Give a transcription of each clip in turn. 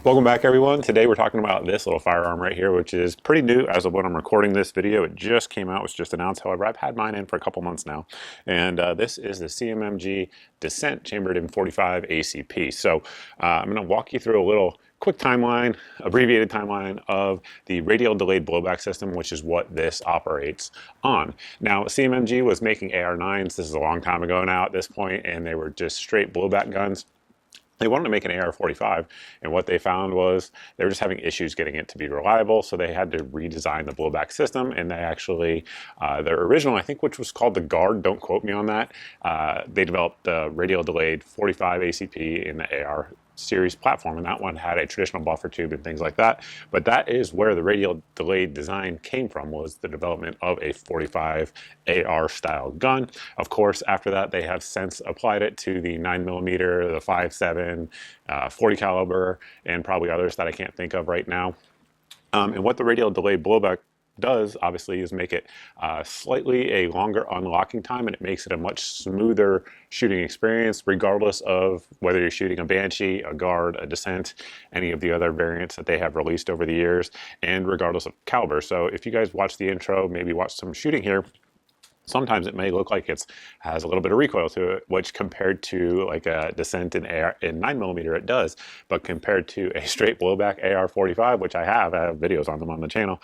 Welcome back, everyone. Today we're talking about this little firearm right here, which is pretty new as of when I'm recording this video. It just came out, it was just announced. However, I've had mine in for a couple months now. And this is the CMMG Dissent chambered in 45 ACP. So I'm going to walk you through a little quick timeline, abbreviated timeline of the radial delayed blowback system, which is what this operates on. Now, CMMG was making AR9s. This is a long time ago now at this point, and they were just straight blowback guns. They wanted to make an AR-45, and what they found was they were just having issues getting it to be reliable, so they had to redesign the blowback system, and they actually, their original, I think, which was called the Guard, don't quote me on that, they developed the radial delayed 45 ACP in the AR series platform, and that one had a traditional buffer tube and things like that. But that is where the radial delayed design came from, was the development of a 45 AR style gun. Of course, after that, they have since applied it to the 9mm, the 5.7, 40 caliber, and probably others that I can't think of right now. And what the radial delayed blowback does, obviously, is make it slightly a longer unlocking time, and it makes it a much smoother shooting experience, regardless of whether you're shooting a Banshee, a Guard, a Dissent, any of the other variants that they have released over the years, and regardless of caliber. So if you guys watch the intro, maybe watch some shooting here, sometimes it may look like it has a little bit of recoil to it, which compared to like a Dissent in 9mm it does, but compared to a straight blowback AR-45, which I have videos on them on the channel,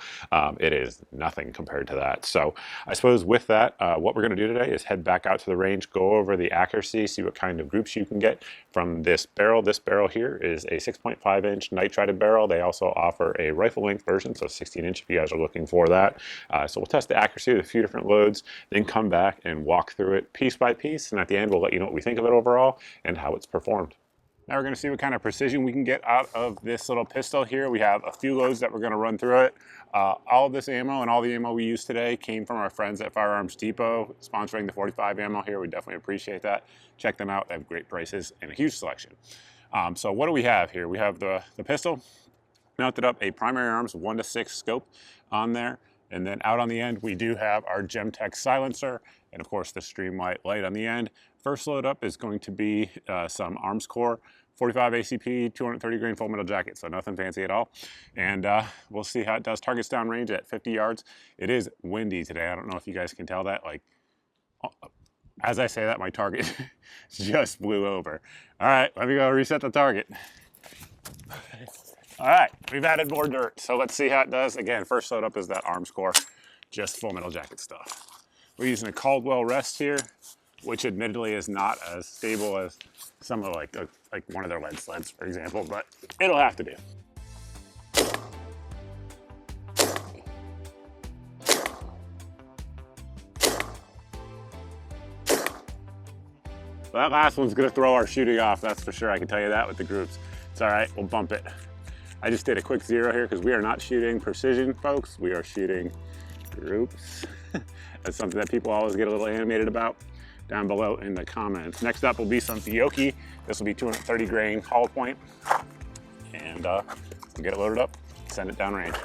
it is nothing compared to that. So I suppose with that, what we're going to do today is head back out to the range, go over the accuracy, see what kind of groups you can get from this barrel. This barrel here is a 6.5-inch nitrided barrel. They also offer a rifle length version, so 16-inch if you guys are looking for that. So we'll test the accuracy with a few different loads, then come back and walk through it piece by piece, and at the end we'll let you know what we think of it overall and how it's performed. Now we're going to see what kind of precision we can get out of this little pistol here. We have a few loads that we're going to run through it. All of this ammo and all the ammo we use today came from our friends at Firearms Depot, sponsoring the 45 ammo here. We definitely appreciate that. Check them out. They have great prices and a huge selection. So what do we have here? We have the pistol, mounted up a primary arms 1:6 scope on there. And then out on the end, we do have our Gemtech silencer, and of course the Streamlight light on the end. First load up is going to be some Armscore 45 ACP 230 grain full metal jacket, so nothing fancy at all. And we'll see how it does. Targets downrange at 50 yards. It is windy today. I don't know if you guys can tell that. Like, as I say that, my target just blew over. All right, let me go reset the target. All right, we've added more dirt, so let's see how it does. Again, first load up is that Armscore, just full metal jacket stuff. We're using a Caldwell rest here, which admittedly is not as stable as some of like one of their lead sleds, for example, but it'll have to do. So that last one's gonna throw our shooting off, that's for sure. I can tell you that with the groups. It's all right, we'll bump it. I just did a quick zero here because we are not shooting precision, folks. We are shooting groups. That's something that people always get a little animated about. Down below in the comments. Next up will be some Fiocchi. This will be 230 grain hollow point. And we'll get it loaded up, send it downrange.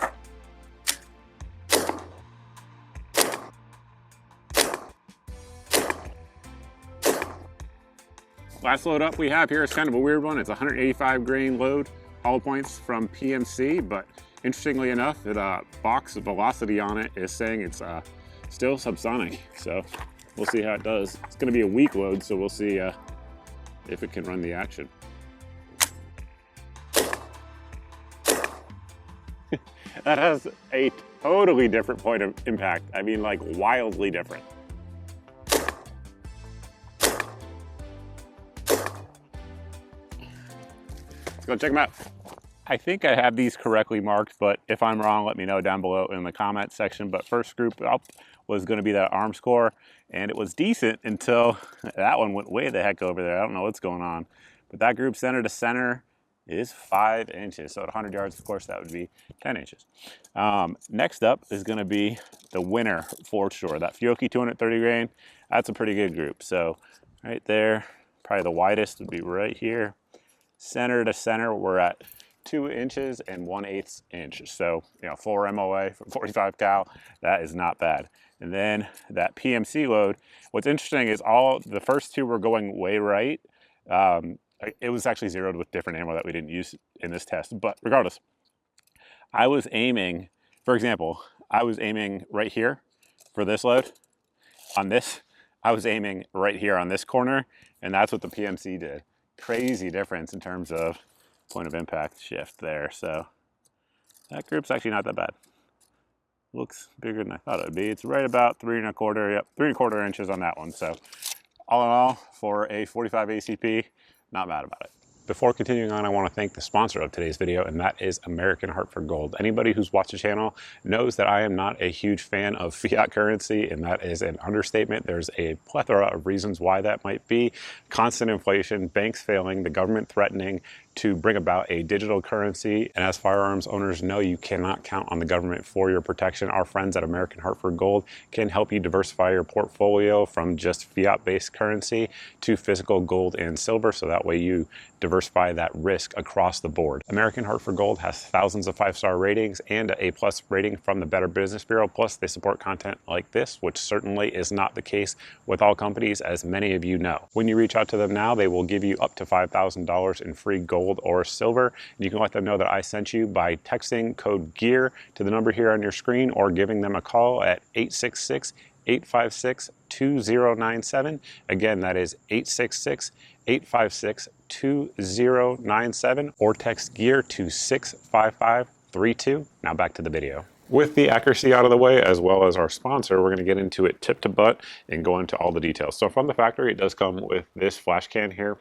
Last load up we have here is kind of a weird one. It's a 185 grain load. Hollow points from PMC, but interestingly enough, the box velocity on it is saying it's still subsonic. So we'll see how it does. It's going to be a weak load, so we'll see if it can run the action. That has a totally different point of impact. I mean, like wildly different. Let's go check them out. I think I have these correctly marked, but if I'm wrong, let me know down below in the comments section. But first group up was going to be that Armscore, and it was decent until that one went way the heck over there. I don't know what's going on. But that group center to center is 5 inches. So at 100 yards, of course, that would be 10 inches. Next up is going to be the winner for sure. That Fiocchi 230 grain, that's a pretty good group. So right there, probably the widest would be right here. Center to center, we're at 2 inches and 1/8 inch. So, you know, 4 MOA from 45 cal, that is not bad. And then that PMC load, what's interesting is all the first two were going way right. it was actually zeroed with different ammo that we didn't use in this test. But regardless, I was aiming, for example, I was aiming right here for this load. On this, I was aiming right here on this corner, and that's what the PMC did. Crazy difference in terms of point of impact shift there. So that group's actually not that bad. Looks bigger than I thought it would be. It's right about 3¼ yep, 3¼ inches on that one. So all in all, for a 45 ACP, not mad about it. Before continuing on, I want to thank the sponsor of today's video, and that is American Hartford Gold. Anybody who's watched the channel knows that I am not a huge fan of fiat currency, and that is an understatement. There's a plethora of reasons why that might be. Constant inflation, banks failing, the government threatening to bring about a digital currency. And as firearms owners know, you cannot count on the government for your protection. Our friends at American Hartford Gold can help you diversify your portfolio from just fiat-based currency to physical gold and silver, so that way you diversify that risk across the board. American Hartford Gold has thousands of 5-star ratings and an A+ rating from the Better Business Bureau. Plus, they support content like this, which certainly is not the case with all companies, as many of you know. When you reach out to them now, they will give you up to $5,000 in free gold or silver. And you can let them know that I sent you by texting code GEAR to the number here on your screen, or giving them a call at 866-856-2097. Again, that is 866-856-2097, or text GEAR to 65532. Now back to the video. With the accuracy out of the way, as well as our sponsor, we're going to get into it tip to butt and go into all the details. So from the factory, it does come with this flash can here.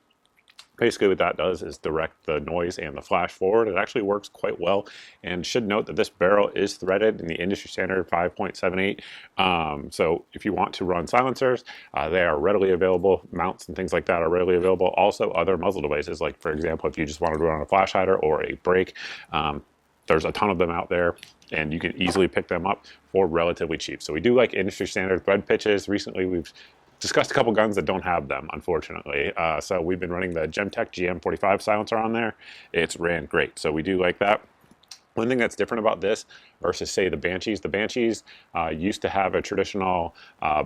Basically what that does is direct the noise and the flash forward. It actually works quite well, and should note that this barrel is threaded in the industry standard 5.78. So if you want to run silencers, they are readily available. Mounts and things like that are readily available. Also other muzzle devices, like for example, if you just wanted to run a flash hider or a brake, there's a ton of them out there, and you can easily pick them up for relatively cheap. So we do like industry standard thread pitches. Recently we've discussed a couple guns that don't have them, unfortunately. So we've been running the Gemtech GM45 silencer on there. It's ran great, so we do like that. One thing that's different about this versus, say, the Banshees used to have a traditional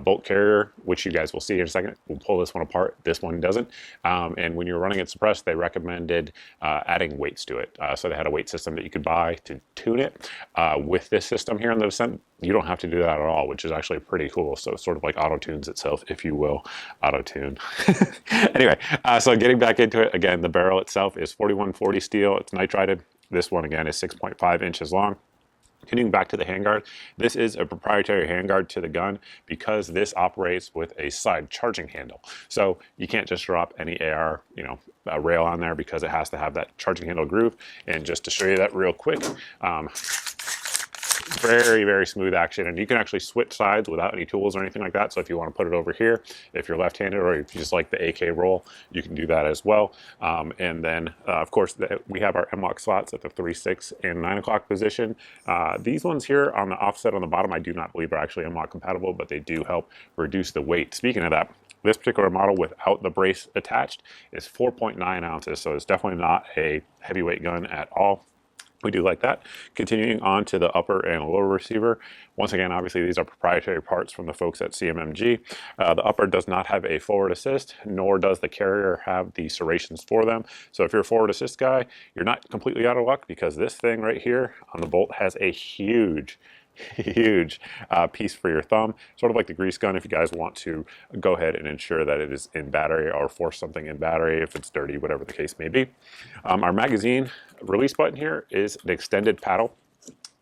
bolt carrier, which you guys will see in a second. We'll pull this one apart. This one doesn't. And when you're running it suppressed, they recommended adding weights to it. So they had a weight system that you could buy to tune it. With this system here on the Dissent, you don't have to do that at all, which is actually pretty cool. So it sort of like auto-tunes itself, if you will. Auto-tune. Anyway, so getting back into it, again, the barrel itself is 4140 steel. It's nitrided. This one, again, is 6.5 inches long. Continuing back to the handguard, this is a proprietary handguard to the gun because this operates with a side charging handle. So you can't just drop any AR, rail on there, because it has to have that charging handle groove. And just to show you that real quick, very, very smooth action, and you can actually switch sides without any tools or anything like that. So if you want to put it over here, if you're left-handed, or if you just like the AK roll, you can do that as well. And then of course we have our M-lock slots at the 3, 6, and 9 o'clock position. These ones here on the offset on the bottom, I do not believe are actually M-lock compatible, but they do help reduce the weight. Speaking of that, this particular model without the brace attached is 4.9 ounces, so it's definitely not a heavyweight gun at all. We do like that. Continuing on to the upper and lower receiver. Once again, obviously these are proprietary parts from the folks at CMMG. The upper does not have a forward assist, nor does the carrier have the serrations for them. So if you're a forward assist guy, you're not completely out of luck, because this thing right here on the bolt has a huge piece for your thumb, sort of like the grease gun, if you guys want to go ahead and ensure that it is in battery, or force something in battery if it's dirty, whatever the case may be. Our magazine release button here is an extended paddle.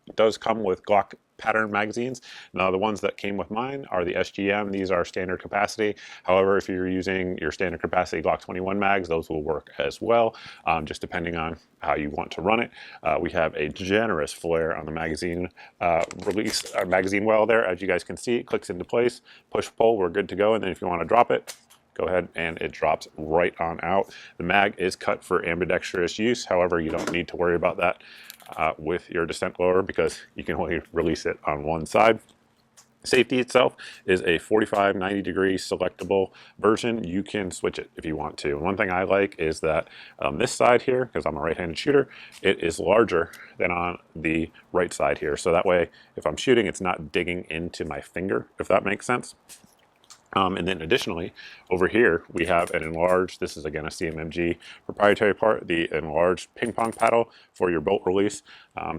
It does come with Glock pattern magazines. Now the ones that came with mine are the SGM. These are standard capacity. However, if you're using your standard capacity Glock 21 mags, those will work as well, just depending on how you want to run it. We have a generous flare on the magazine magazine well there. As you guys can see, it clicks into place, push pull, we're good to go. And then if you want to drop it, go ahead and it drops right on out. The mag is cut for ambidextrous use. However, you don't need to worry about that with your Dissent loader, because you can only release it on one side. Safety itself is a 45-90 degree selectable version. You can switch it if you want to. One thing I like is that this side here, because I'm a right-handed shooter, it is larger than on the right side here. So that way, if I'm shooting, it's not digging into my finger, if that makes sense. And then additionally, over here, we have an enlarged, this is again a CMMG proprietary part, the enlarged ping pong paddle for your bolt release.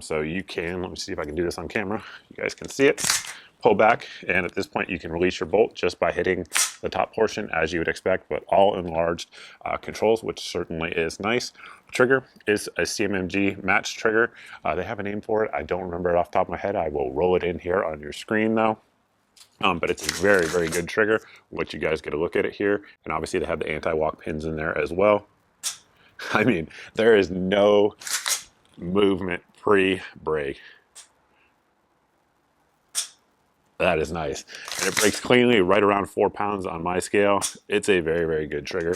So you can, let me see if I can do this on camera. You guys can see it. Pull back, and at this point you can release your bolt just by hitting the top portion as you would expect, but all enlarged controls, which certainly is nice. The trigger is a CMMG match trigger. They have a name for it. I don't remember it off the top of my head. I will roll it in here on your screen though. But it's a very, very good trigger, which you guys get a look at it here. And obviously they have the anti-walk pins in there as well. I mean, there is no movement pre-brake. That is nice. And it brakes cleanly, right around 4 pounds on my scale. It's a very, very good trigger.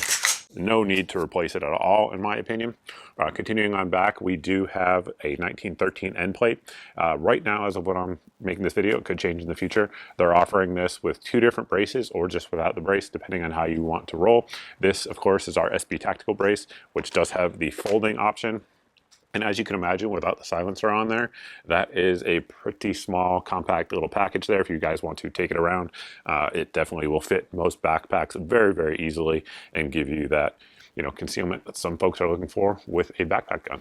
No need to replace it at all, in my opinion. Continuing on back, we do have a 1913 end plate. Right now, as of when I'm making this video, it could change in the future. They're offering this with 2 different braces or just without the brace, depending on how you want to roll. This, of course, is our SB Tactical brace, which does have the folding option. And as you can imagine, without the silencer on there, that is a pretty small, compact little package there. If you guys want to take it around, it definitely will fit most backpacks very, very easily and give you that, you know, concealment that some folks are looking for with a backpack gun.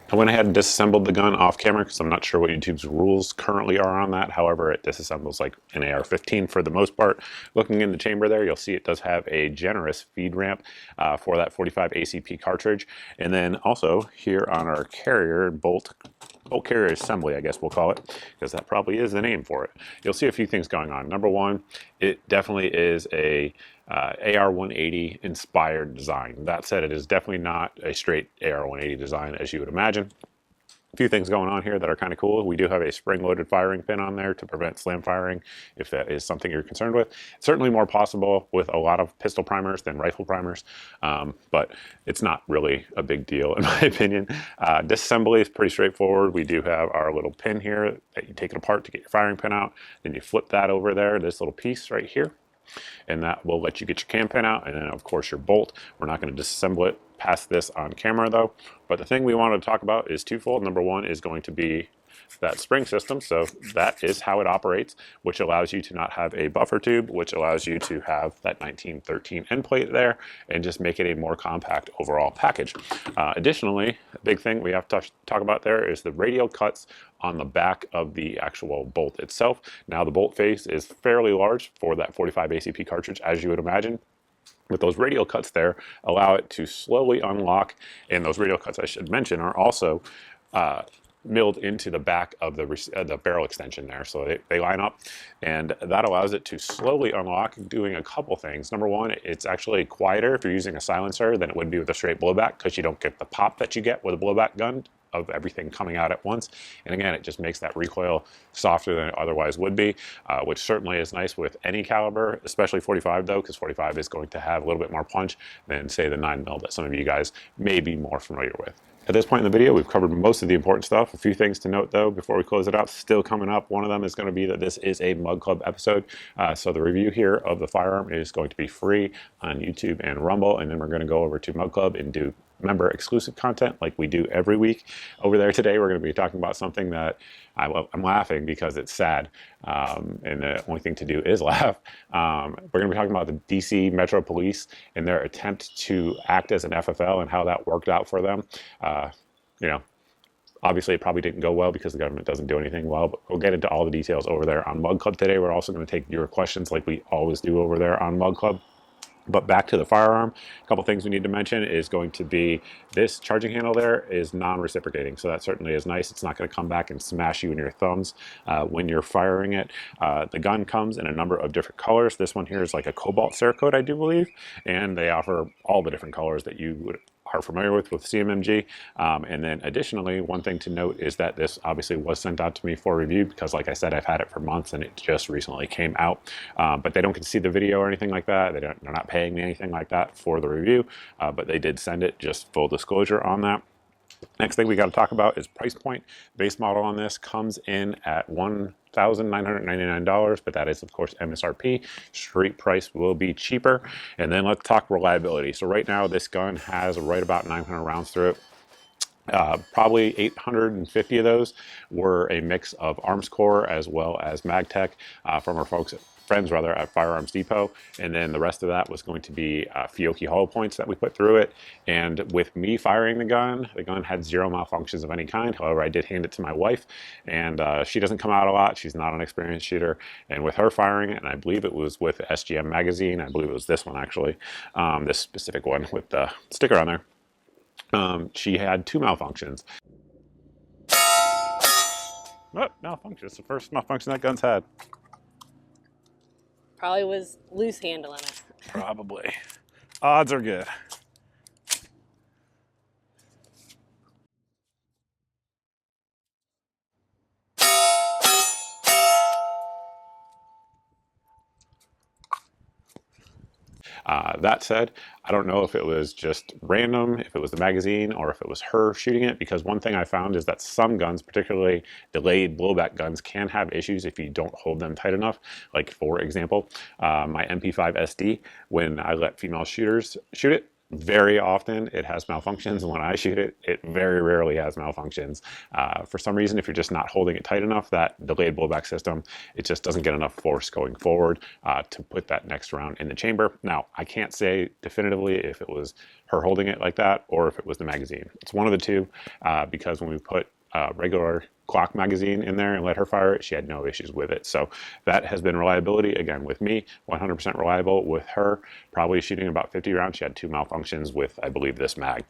I went ahead and disassembled the gun off camera because I'm not sure what YouTube's rules currently are on that. However, it disassembles like an AR15 for the most part. Looking in the chamber there, you'll see it does have a generous feed ramp for that 45 ACP cartridge. And then also here on our carrier bolt carrier assembly, I guess we'll call it, because that probably is the name for it. You'll see a few things going on. Number one, it definitely is a AR180 inspired design. That said, it is definitely not a straight AR180 design as you would imagine. A few things going on here that are kind of cool. We do have a spring-loaded firing pin on there to prevent slam firing if that is something you're concerned with. It's certainly more possible with a lot of pistol primers than rifle primers, but it's not really a big deal in my opinion. Disassembly is pretty straightforward. We do have our little pin here that you take it apart to get your firing pin out. Then you flip that over there, this little piece right here, and that will let you get your cam pin out, and then of course your bolt. We're not going to disassemble it past this on camera though, but the thing we wanted to talk about is twofold. Number one is going to be that spring system. So that is how it operates, which allows you to not have a buffer tube, which allows you to have that 1913 end plate there and just make it a more compact overall package. Additionally, a big thing we have to talk about there is the radial cuts on the back of the actual bolt itself. Now the bolt face is fairly large for that 45 ACP cartridge, as you would imagine. With those radial cuts there, allow it to slowly unlock, and those radial cuts, I should mention, are also milled into the back of the barrel extension there. So they line up, and that allows it to slowly unlock, doing a couple things. Number one, it's actually quieter if you're using a silencer than it would be with a straight blowback, because you don't get the pop that you get with a blowback gun of everything coming out at once. And again, it just makes that recoil softer than it otherwise would be, which certainly is nice with any caliber, especially 45 though, because 45 is going to have a little bit more punch than say the 9mm that some of you guys may be more familiar with. At this point in the video, we've covered most of the important stuff. A few things to note though before we close it out, still coming up. One of them is going to be that this is a Mug Club episode. So the review here of the firearm is going to be free on YouTube and Rumble, and then we're going to go over to Mug Club and do member exclusive content like we do every week. Over there today, we're going to be talking about something that I'm laughing because it's sad, and the only thing to do is laugh. We're going to be talking about the DC Metro Police and their attempt to act as an FFL and how that worked out for them. You know, obviously it probably didn't go well because the government doesn't do anything well, but we'll get into all the details over there on Mug Club today. We're also going to take your questions like we always do over there on Mug Club. But back to the firearm, a couple things we need to mention is going to be this charging handle there is non-reciprocating. So that certainly is nice. It's not going to come back and smash you in your thumbs when you're firing it. The gun comes in a number of different colors. This one here is like a cobalt Cerakote, I do believe. And they offer all the different colors that you are familiar with CMMG. And then additionally, one thing to note is that this obviously was sent out to me for review because like I said, I've had it for months and it just recently came out. But they don't get to see the video or anything like that. They're not paying me anything like that for the review, but they did send it, just full disclosure on that. Next thing we got to talk about is price point. Base model on this comes in at $1,999, but that is of course MSRP. Street price will be cheaper. And then let's talk reliability. So right now this gun has right about 900 rounds through it. Probably 850 of those were a mix of Arms Core as well as MagTech from our friends rather at Firearms Depot, and then the rest of that was going to be Fiocchi hollow points that we put through it. And with me firing the gun had zero malfunctions of any kind. However, I did hand it to my wife, and she doesn't come out a lot. She's not an experienced shooter, and with her firing it, and I believe it was with SGM magazine, I believe it was this one actually, this specific one with the sticker on there. She had two malfunctions. Oh, malfunction. It's the first malfunction that gun's had. Probably was loose handling it. Probably. Odds are good. That said, I don't know if it was just random, if it was the magazine, or if it was her shooting it, because one thing I found is that some guns, particularly delayed blowback guns, can have issues if you don't hold them tight enough. Like, for example, my MP5 SD, when I let female shooters shoot it, very often it has malfunctions, and when I shoot it, it very rarely has malfunctions. For some reason, if you're just not holding it tight enough, that delayed blowback system, it just doesn't get enough force going forward to put that next round in the chamber. Now, I can't say definitively if it was her holding it like that or if it was the magazine. It's one of the two, because when we put regular clock magazine in there and let her fire it, she had no issues with it. So that has been reliability. Again, with me, 100% reliable. With her, probably shooting about 50 rounds, she had two malfunctions with, I believe, this mag.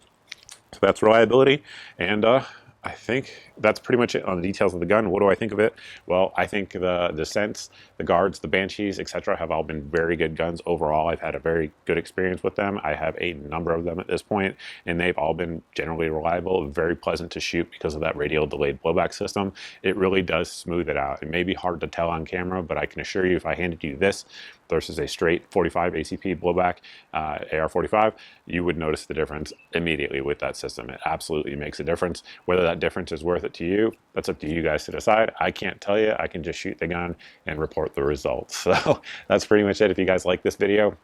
So that's reliability. And I think that's pretty much it on the details of the gun. What do I think of it? Well, I think the Dissents, the Guards, the Banshees, etc. have all been very good guns overall. I've had a very good experience with them. I have a number of them at this point, and they've all been generally reliable, very pleasant to shoot because of that radial delayed blowback system. It really does smooth it out. It may be hard to tell on camera, but I can assure you if I handed you this versus a straight 45 ACP blowback AR15, you would notice the difference immediately with that system. It absolutely makes a difference. Whether that difference is worth it to you, that's up to you guys to decide. I can't tell you. I can just shoot the gun and report the results. So that's pretty much it. If you guys like this video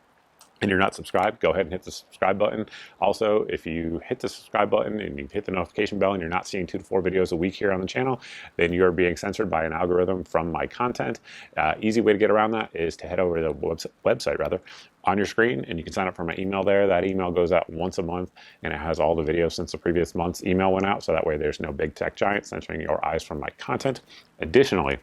and you're not subscribed, go ahead and hit the subscribe button. Also, if you hit the subscribe button and you hit the notification bell and you're not seeing 2 to 4 videos a week here on the channel, then you're being censored by an algorithm from my content. Easy way to get around that is to head over to the website rather, on your screen, and you can sign up for my email there. That email goes out once a month, and it has all the videos since the previous month's email went out, so that way there's no big tech giant censoring your eyes from my content. Additionally,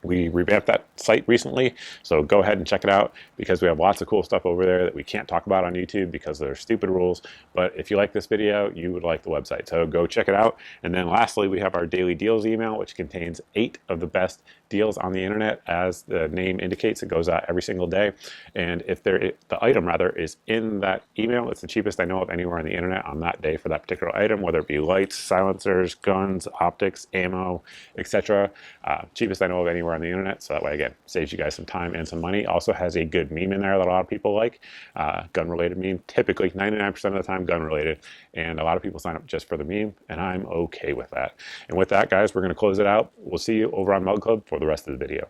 we revamped that site recently, so go ahead and check it out because we have lots of cool stuff over there that we can't talk about on YouTube because there are stupid rules. But if you like this video, you would like the website, so go check it out. And then lastly, we have our daily deals email, which contains 8 of the best deals on the internet. As the name indicates, it goes out every single day. And if the item rather is in that email, it's the cheapest I know of anywhere on the internet on that day for that particular item, whether it be lights, silencers, guns, optics, ammo, etc. Cheapest I know of anywhere on the internet. So that way, again, saves you guys some time and some money. Also has a good meme in there that a lot of people like, gun related meme, typically 99% of the time gun related. And a lot of people sign up just for the meme, and I'm okay with that. And with that, guys, we're going to close it out. We'll see you over on Mug Club for the rest of the video.